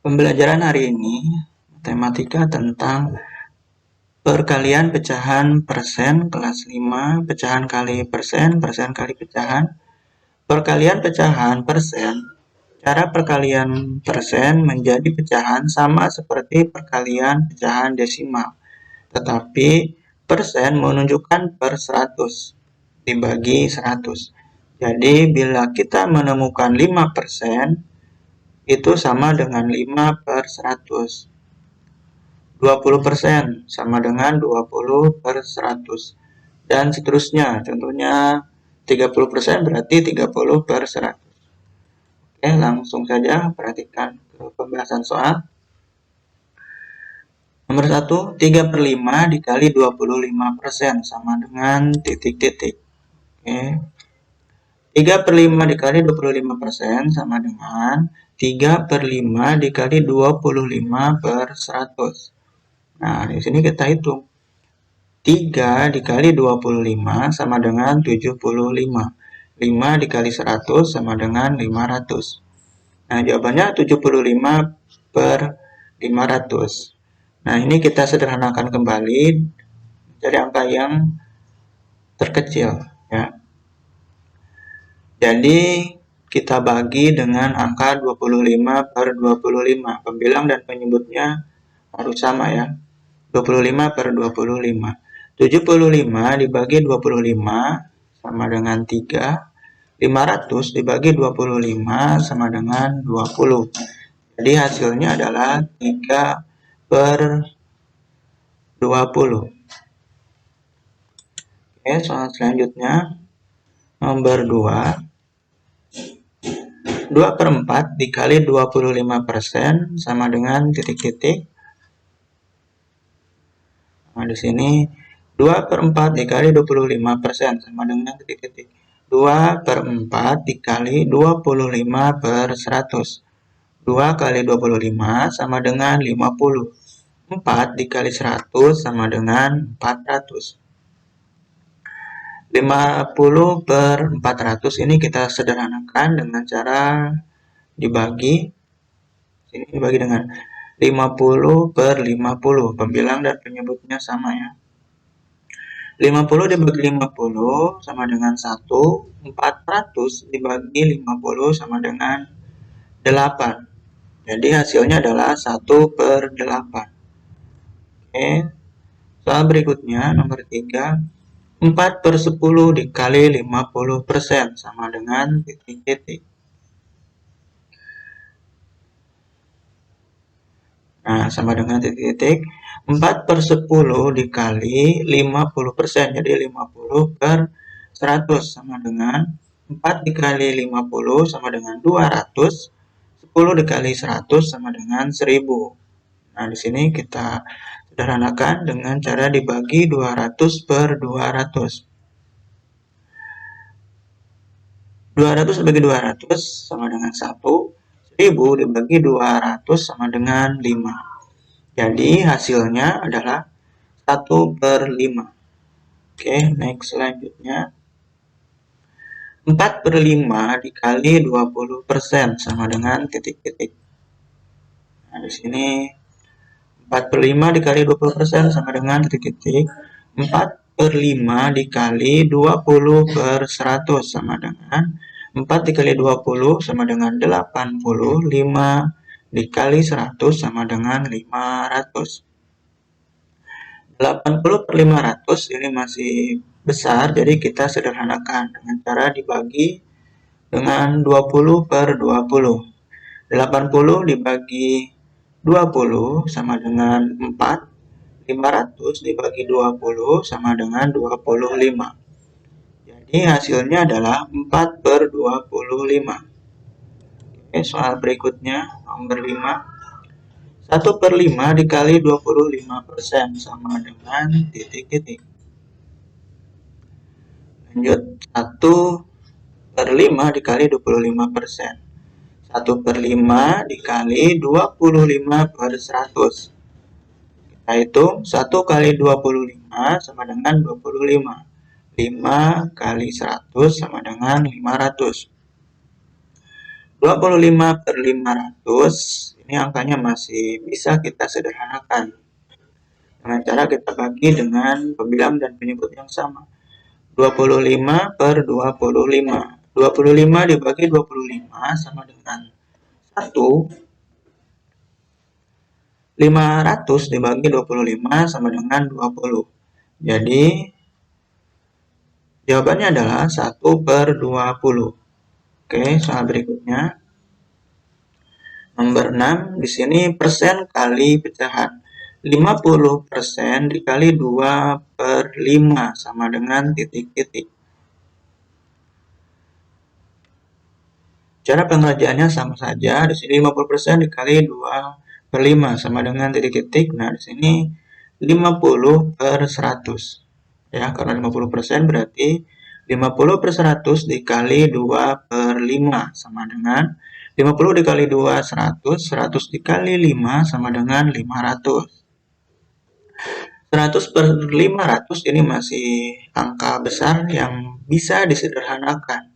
Pembelajaran hari ini matematika tentang perkalian pecahan persen kelas 5, pecahan kali persen, persen kali pecahan. Perkalian pecahan persen, cara perkalian persen menjadi pecahan sama seperti perkalian pecahan desimal. Tetapi persen menunjukkan per 100 dibagi 100. Jadi bila kita menemukan 5%, itu sama dengan 5 per 100. 20% sama dengan 20 per 100. Dan seterusnya, contohnya 30% berarti 30 per 100. Oke, langsung saja perhatikan ke pembahasan soal. Nomor 1, 3 per 5 dikali 25% sama dengan titik-titik. Oke. 3 per 5 dikali 25% sama dengan 3 per 5 dikali 25 per 100. Nah, di sini kita hitung. 3 dikali 25 sama dengan 75. 5 dikali 100 sama dengan 500. Nah, jawabannya 75 per 500. Nah, ini kita sederhanakan kembali dari angka yang terkecil, ya. Jadi, kita bagi dengan angka 25 per 25. Pembilang dan penyebutnya harus sama, ya. 25 per 25. 75 dibagi 25 sama dengan 3. 500 dibagi 25 sama dengan 20. Jadi hasilnya adalah 3 per 20. Oke, soal selanjutnya. Nomor 2. 2 per 4 dikali 25% sama dengan titik-titik. Nah, di sini 2 per 4 dikali 25% sama dengan titik-titik. 2 per 4 dikali 25 per 100. 2 kali 25 sama dengan 50. 4 dikali 100 sama dengan 400. 50 per 400 ini kita sederhanakan dengan cara dibagi. Ini dibagi dengan 50 per 50. Pembilang dan penyebutnya sama, ya. 50 dibagi 50 sama dengan 1. 400 dibagi 50 sama dengan 8. Jadi hasilnya adalah 1 per 8. Oke. Soal berikutnya, nomor 3. 4 per 10 dikali 50% sama dengan titik-titik. Nah, sama dengan titik-titik. 4 per 10 dikali 50%. Jadi 50 per 100 sama dengan 4 dikali 50 sama dengan 200. 10 dikali 100 sama dengan 1000. Nah, di sini kita sederhanakan dengan cara dibagi 200 per 200. 200 dibagi 200 sama dengan 1. 1000 dibagi 200 sama dengan 5. Jadi hasilnya adalah 1 per 5. Oke, next selanjutnya. 4 per 5 dikali 20% sama dengan titik-titik. Nah, di sini 4 per 5 dikali 20% sama dengan titik-titik. 4 per 5 dikali 20 per 100 sama dengan 4 dikali 20 sama dengan 80. 5 dikali 100 sama dengan 500. 80 per 500 ini masih besar, jadi kita sederhanakan dengan cara dibagi dengan 20 per 20. 80 dibagi 20 sama dengan 4. 500 dibagi 20 sama dengan 25. Jadi hasilnya adalah 4 per 25. Oke, soal berikutnya, nomor 5. 1 per 5 dikali 25% sama dengan titik-titik. Lanjut, 1 per 5 dikali 25%. 1 per 5 dikali 25 per 100. Kita hitung 1 kali 25 sama dengan 25. 5 kali 100 sama dengan 500. 25 per 500, ini angkanya masih bisa kita sederhanakan. Dengan cara kita bagi dengan pembilang dan penyebut yang sama. 25 per 25. 25 dibagi 25 sama dengan 1. 500 dibagi 25 sama dengan 20. Jadi, jawabannya adalah 1 per 20. Oke, soal berikutnya. Nomor 6, di sini persen kali pecahan. 50% dikali 2 per 5 sama dengan titik-titik. Cara pengerjaannya sama saja. Di sini 50% dikali 2 per 5 sama dengan titik-titik. Nah, di sini 50 per 100. Ya, karena 50% berarti 50 per 100 dikali 2 per 5 sama dengan 50 dikali 2, 100. 100 dikali 5 sama dengan 500. 100 per 500 ini masih angka besar yang bisa disederhanakan.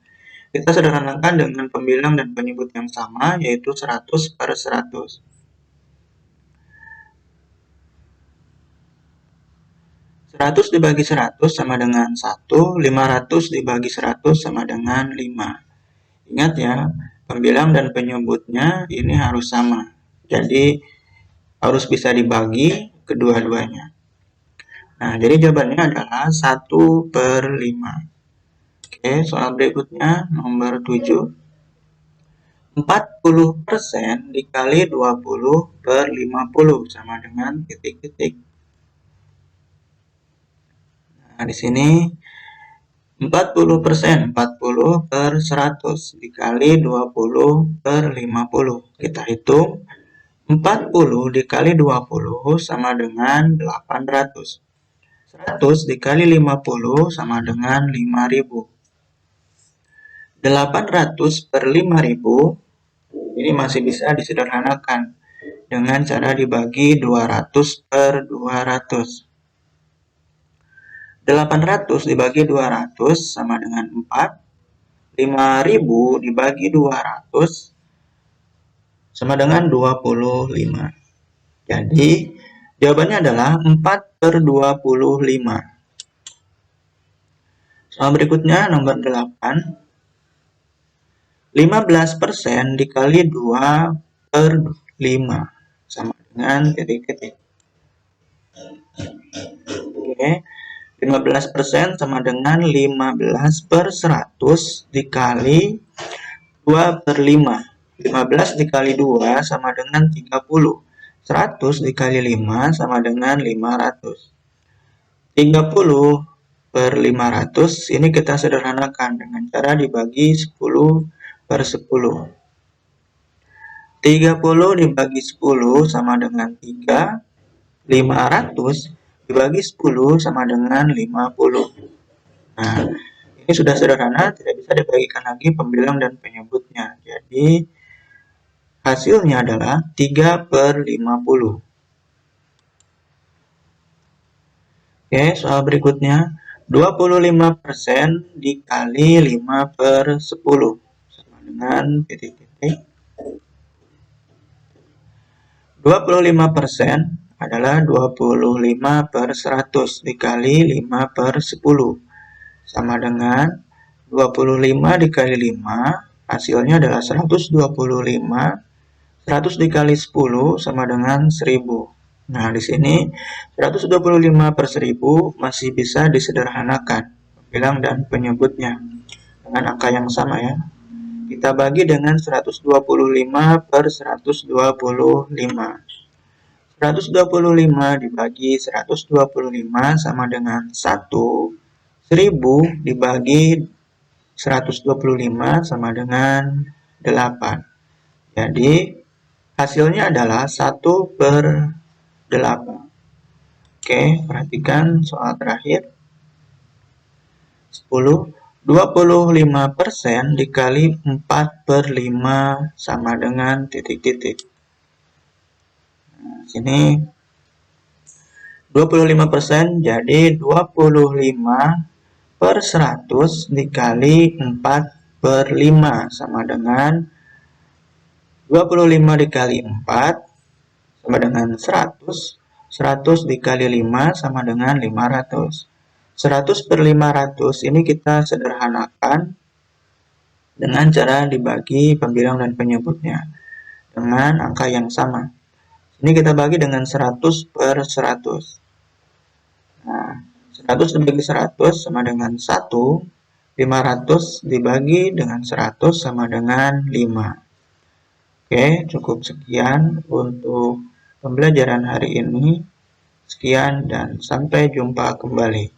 Kita sederhanakan dengan pembilang dan penyebut yang sama, yaitu 100 per 100. 100 dibagi 100 sama dengan 1, 500 dibagi 100 sama dengan 5. Ingat ya, pembilang dan penyebutnya ini harus sama. Jadi, harus bisa dibagi kedua-duanya. Nah, jadi jawabannya adalah 1 per 5. Oke, soal berikutnya nomor 7. 40% dikali 20 per 50 sama dengan titik-titik. Nah, di sini 40%, 40 per 100 dikali 20 per 50. Kita hitung 40 dikali 20 sama dengan 800. 100 dikali 50 sama dengan 5000. 800 per 5000 ini masih bisa disederhanakan dengan cara dibagi 200 per 200. 800 dibagi 200 sama dengan 4. 5000 dibagi 200 sama dengan 25. Jadi, jawabannya adalah 4 per 25. Soal berikutnya nomor 8. 15% dikali 2 per 5 sama dengan titik-titik. Oke, 15% sama dengan 15 per 100 dikali 2 per 5. 15 dikali 2 sama dengan 30. 100 dikali 5 sama dengan 500. 30 per 500 ini kita sederhanakan dengan cara dibagi 10 per 10. 30 dibagi 10 sama dengan 3. 500 dibagi 10 sama dengan 50. Nah, ini sudah sederhana, tidak bisa dibagikan lagi pembilang dan penyebutnya. Jadi, hasilnya adalah 3 per 50. Oke, soal berikutnya. 25% dikali 5 per 10. Dengan titik-titik. 25% adalah 25 per 100 dikali 5 per 10 sama dengan 25 dikali 5 hasilnya adalah 125. 100 dikali 10 sama dengan 1000. Nah, di sini 125 per 1000 masih bisa disederhanakan pembilang dan penyebutnya dengan angka yang sama ya. Kita bagi dengan 125 per 125. 125 dibagi 125 sama dengan 1. 1000 dibagi 125 sama dengan 8. Jadi, hasilnya adalah 1 per 8. Oke, perhatikan soal terakhir. 10. 25% dikali 4 per 5 sama dengan titik-titik. Nah, sini 25% jadi 25 per 100 dikali 4 per 5 sama dengan 25 dikali 4 sama dengan 100. 100 dikali 5 sama dengan 500. 100 per 500 ini kita sederhanakan dengan cara dibagi pembilang dan penyebutnya dengan angka yang sama. Ini kita bagi dengan 100 per 100. Nah, 100 dibagi 100 sama dengan 1. 500 dibagi dengan 100 sama dengan 5. Oke, cukup sekian untuk pembelajaran hari ini. Sekian dan sampai jumpa kembali.